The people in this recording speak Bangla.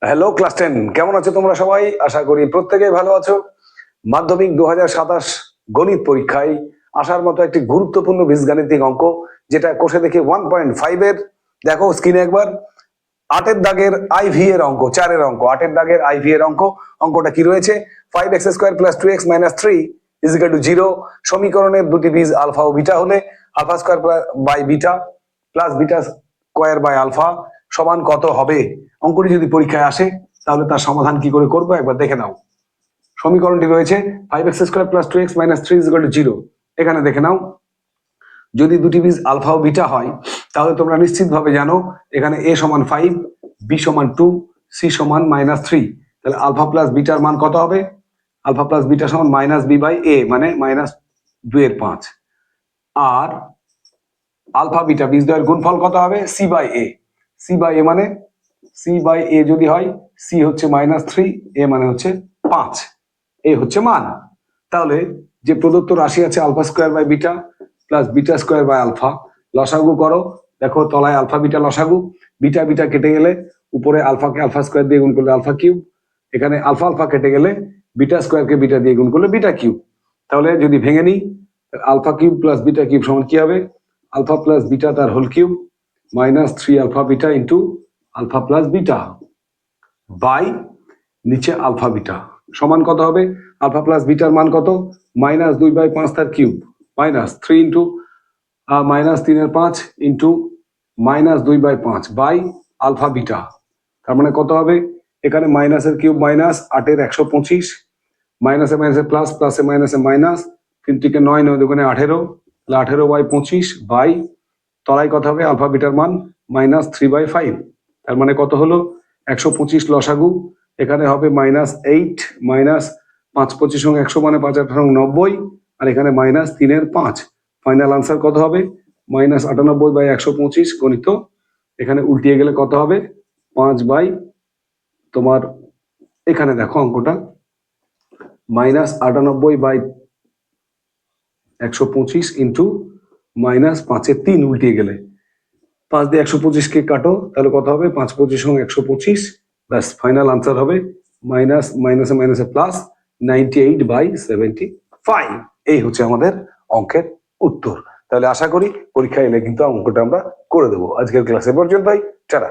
হ্যালো ক্লাস 10, কেমন আছো তোমরা সবাই? আশা করি প্রত্যেকেই ভালো আছো। মাধ্যমিক 2027 গণিত পরীক্ষায় আসার মতো একটি গুরুত্বপূর্ণ বীজগাণিতিক অঙ্ক, যেটা কোষে দেখি 1.5 এর। দেখো স্ক্রিনে একবার, 8 এর দাগের আইভি এর অঙ্ক, 4 এর অঙ্ক, 8 এর দাগের আইভি এর অঙ্ক। অঙ্কটা কি রয়েছে? 5x² + 2x - 3 = 0। সমীকরণের দুটি বীজ আলফা ও বিটা হলে α² by beta plus beta square by alpha সমান কত হবে? অঙ্কটি যদি পরীক্ষায় আসে তাহলে তার সমাধান কি করে করবো একবার দেখে নাও। সমীকরণটি রয়েছে 5x² + 2x - 3 = 0। এখানে দেখে নাও, যদি দুটি বীজ আলফা ও বিটা হয় তাহলে তোমরা নিশ্চিতভাবে জানো এখানে a সমান 5, b সমান 2, c সমান -3। তাহলে আলফা প্লাস বিটার মান কত হবে? আলফা প্লাস বিটা সমান -b/a, মানে -2/5। আর আলফা বিটা বীজদ্বয়ের গুণফল কত হবে? c/a। c/a মানে c/a যদি হয়, c হচ্ছে -3, a মানে হচ্ছে 5, a হচ্ছে মান। তাহলে যে প্রদত্ত রাশি আছে α² by beta plus beta square by alpha, লসাগু করো। দেখো তলায় আলফা বিটা লসাগু, বিটা বিটা কেটে গেলে উপরে আলফাকে আলফা স্কোয়ার দিয়ে গুণ করলে আলফা কিউব, এখানে আলফা আলফা কেটে গেলে বিটা স্কোয়ারকে বিটা দিয়ে গুণ করলে বিটা কিউব। তাহলে যদি ভেঙে নিই, alpha cube plus beta cube সমান কি হবে? আলফা প্লাস বিটা তার whole cube -3 alpha beta into alpha plus beta by নিচে আলফা বিটা সমান কত হবে? আলফা প্লাস বিটার মান কত? -2/5 তার cube, -3 into -3/5 into -2/5 by alpha beta. তার মানে কত হবে? এখানে মাইনাসের কিউব মাইনাস, 8 এর 125, মাইনাসে মাইনাসে প্লাস, প্লাসে মাইনাসে মাইনাস, 3 × 9, 9 × 2 = 18, 18/25 বাই তলায় কত হবে? আলফা বিটার মান -3/5। তার মানে কত হলো? 125 লসাগু, এখানে হবে -8, -5 × 25 = 100, মানে 5 × 8 = 90, আর এখানে -3/5। ফাইনাল আনসার কত হবে? -98/125 গণিত, এখানে উল্টিয়ে গেলে কত হবে? 5 বাই তোমার, এখানে দেখো অঙ্কটা -98/125 ইন্টু -5/3 উল্টিয়ে গেলে 5 দিয়ে 125কে কাটো, তাহলে কত হবে? 5 × 25 = 125। ব্যাস, ফাইনাল আনসার হবে মাইনাসে মাইনাসে প্লাস 98/75। এই হচ্ছে আমাদের অঙ্কের উত্তর। তাহলে আশা করি পরীক্ষা এলে কিন্তু অঙ্কটা আমরা করে দেবো। আজকের ক্লাসে পর্যন্তই, টাটা।